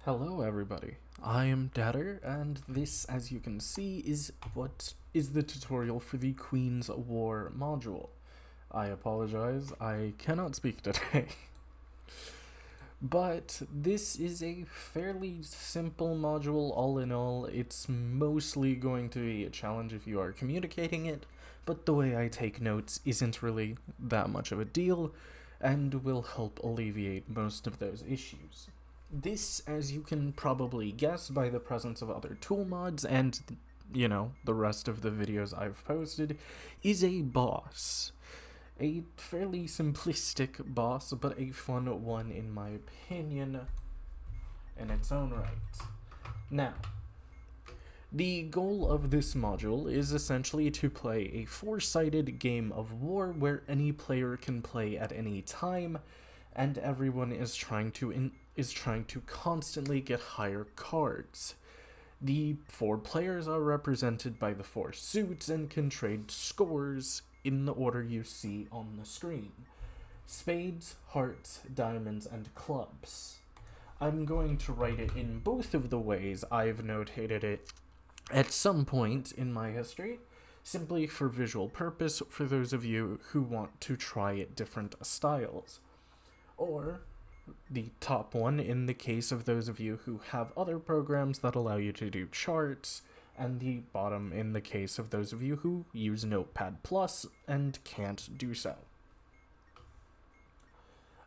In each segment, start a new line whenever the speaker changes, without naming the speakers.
Hello everybody, I am Datter, and this, as you can see, is what is the tutorial for the Queen's War module. I apologize, I cannot speak today. But this is a fairly simple module all in all. It's mostly going to be a challenge if you are communicating it, but the way I take notes isn't really that much of a deal, and will help alleviate most of those issues. This, as you can probably guess by the presence of other tool mods and, the rest of the videos I've posted, is a boss. A fairly simplistic boss, but a fun one in my opinion in its own right. Now, the goal of this module is essentially to play a four-sided game of war where any player can play at any time, and everyone is trying to constantly get higher cards. The four players are represented by the four suits and can trade scores in the order you see on the screen: spades, hearts, diamonds, and clubs. I'm going to write it in both of the ways I've notated it at some point in my history, simply for visual purpose for those of you who want to try it different styles. Or the top one in the case of those of you who have other programs that allow you to do charts, and the bottom in the case of those of you who use Notepad+ and can't do so.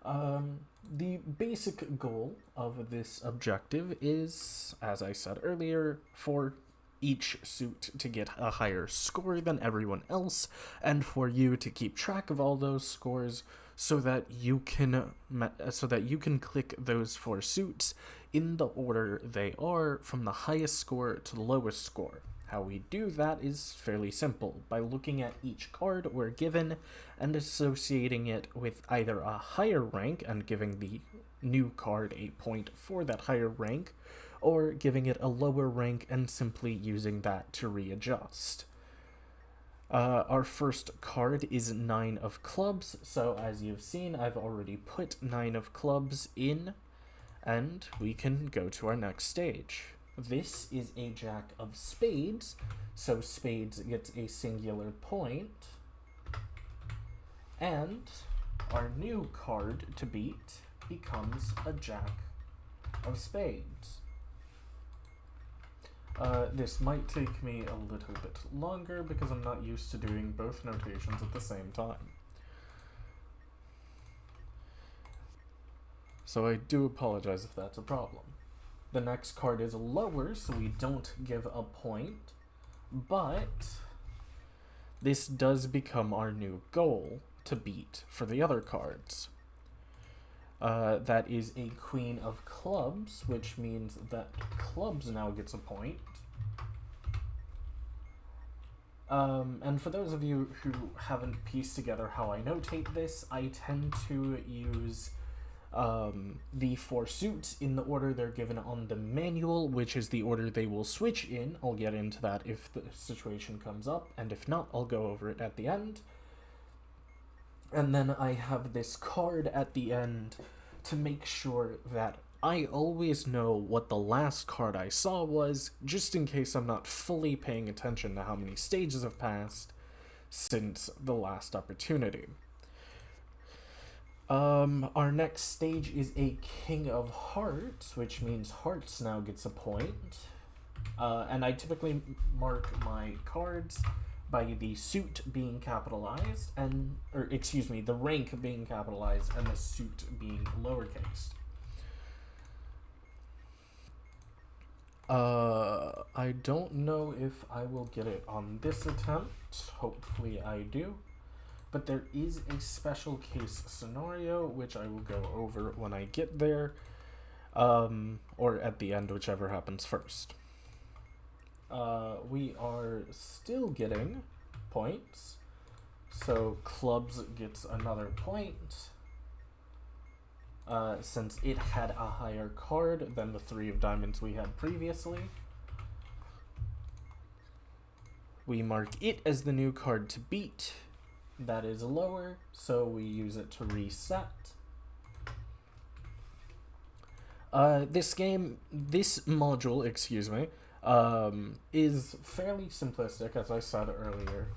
The basic goal of this objective is, as I said earlier, for each suit to get a higher score than everyone else, and for you to keep track of all those scores so that you can click those four suits in the order they are, from the highest score to the lowest score. How we do that is fairly simple, by looking at each card we're given and associating it with either a higher rank and giving the new card a point for that higher rank, or giving it a lower rank and simply using that to readjust. Our first card is 9 of clubs, so as you've seen, I've already put 9 of clubs in, and we can go to our next stage. This is a jack of spades, so spades gets a singular point, and our new card to beat becomes a jack of spades. This might take me a little bit longer because I'm not used to doing both notations at the same time. So I do apologize if that's a problem. The next card is lower, so we don't give a point, but this does become our new goal to beat for the other cards. That is a queen of clubs, which means that clubs now gets a point. And for those of you who haven't pieced together how I notate this, I tend to use the four suits in the order they're given on the manual, which is the order they will switch in. I'll get into that if the situation comes up, and if not, I'll go over it at the end. And then I have this card at the end to make sure that I always know what the last card I saw was, just in case I'm not fully paying attention to how many stages have passed since the last opportunity. Our next stage is a king of hearts, which means hearts now gets a point. And I typically mark my cards by the suit being capitalized, the rank being capitalized and the suit being lowercase. I don't know if I will get it on this attempt. Hopefully I do. But there is a special case scenario, which I will go over when I get there, or at the end, whichever happens first. We are still getting points, so clubs gets another point, since it had a higher card than the 3 of diamonds we had previously. We mark it as the new card to beat. That is lower, so we use it to reset. This module, excuse me, is fairly simplistic, as I said earlier,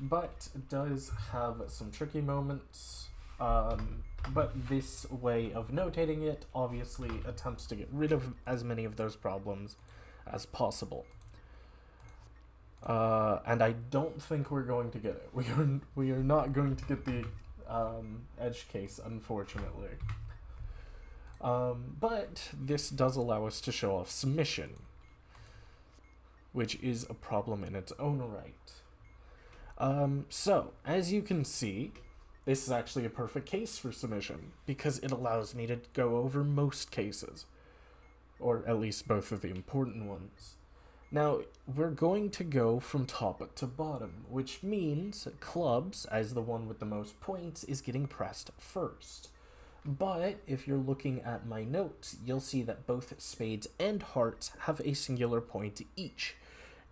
but does have some tricky moments. But this way of notating it obviously attempts to get rid of as many of those problems as possible. And I don't think we're going to get it. We are not going to get the edge case, unfortunately. But this does allow us to show off submission, which is a problem in its own right. So, as you can see, this is actually a perfect case for submission, because it allows me to go over most cases, or at least both of the important ones. Now, we're going to go from top to bottom, which means clubs, as the one with the most points, is getting pressed first. But if you're looking at my notes, you'll see that both spades and hearts have a singular point each.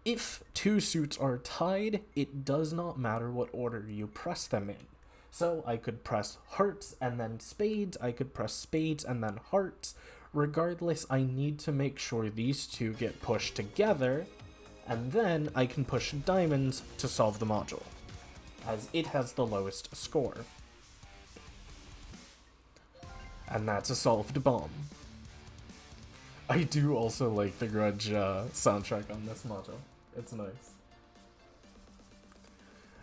If two suits are tied, it does not matter what order you press them in. So I could press hearts and then spades, I could press spades and then hearts. Regardless, I need to make sure these two get pushed together, and then I can push diamonds to solve the module, as it has the lowest score. And that's a solved bomb. I do also like the Grudge soundtrack on this module. It's nice.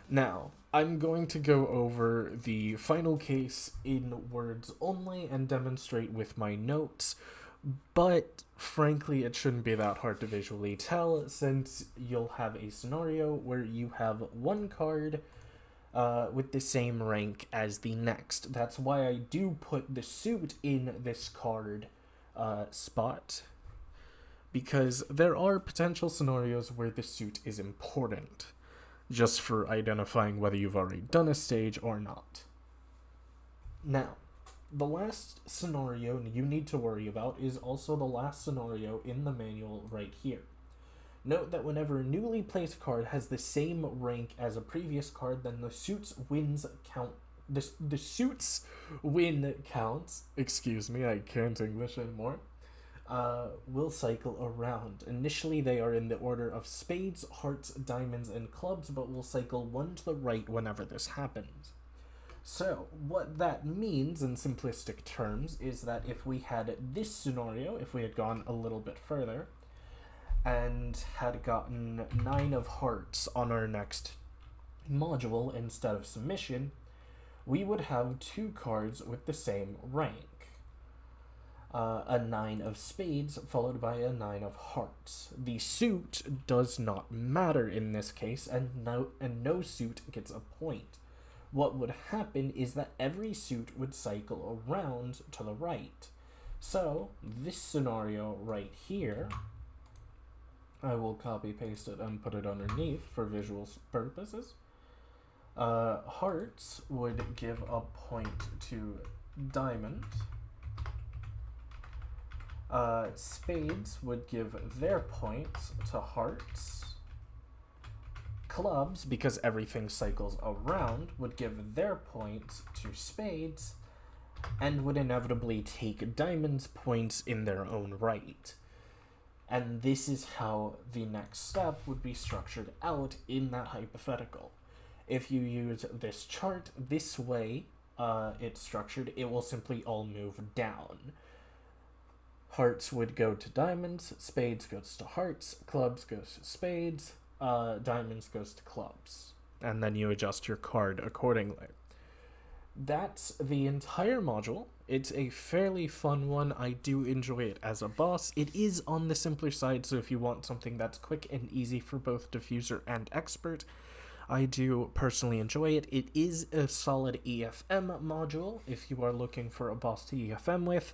Now, I'm going to go over the final case in words only and demonstrate with my notes, but frankly it shouldn't be that hard to visually tell, since you'll have a scenario where you have one card with the same rank as the next. That's why I do put the suit in this card spot, because there are potential scenarios where the suit is important, just for identifying whether you've already done a stage or not. Now, the last scenario you need to worry about is also the last scenario in the manual right here. Note that whenever a newly placed card has the same rank as a previous card, then the suit's wins count. The suit's win counts, excuse me, I can't English anymore, will cycle around. Initially, they are in the order of spades, hearts, diamonds, and clubs, but will cycle one to the right whenever this happens. So, what that means in simplistic terms is that if we had this scenario, if we had gone a little bit further, and had gotten 9 of hearts on our next module instead of submission, we would have 2 cards with the same rank. A 9 of spades followed by a 9 of hearts. The suit does not matter in this case, and no suit gets a point. What would happen is that every suit would cycle around to the right. So, this scenario right here, I will copy paste it and put it underneath for visual purposes. Hearts would give a point to diamond. Spades would give their points to hearts. Clubs, because everything cycles around, would give their points to spades, and would inevitably take diamonds' points in their own right. And this is how the next step would be structured out in that hypothetical. If you use this chart this way, it's structured, it will simply all move down. Hearts would go to diamonds, spades goes to hearts, clubs goes to spades, diamonds goes to clubs. And then you adjust your card accordingly. That's the entire module. It's a fairly fun one. I do enjoy it as a boss. It is on the simpler side, so if you want something that's quick and easy for both diffuser and expert, I do personally enjoy it. It is a solid EFM module if you are looking for a boss to EFM with,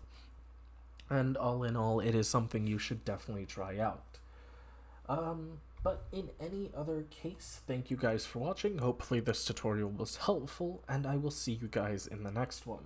and all in all, it is something you should definitely try out. But in any other case, thank you guys for watching. Hopefully this tutorial was helpful, and I will see you guys in the next one.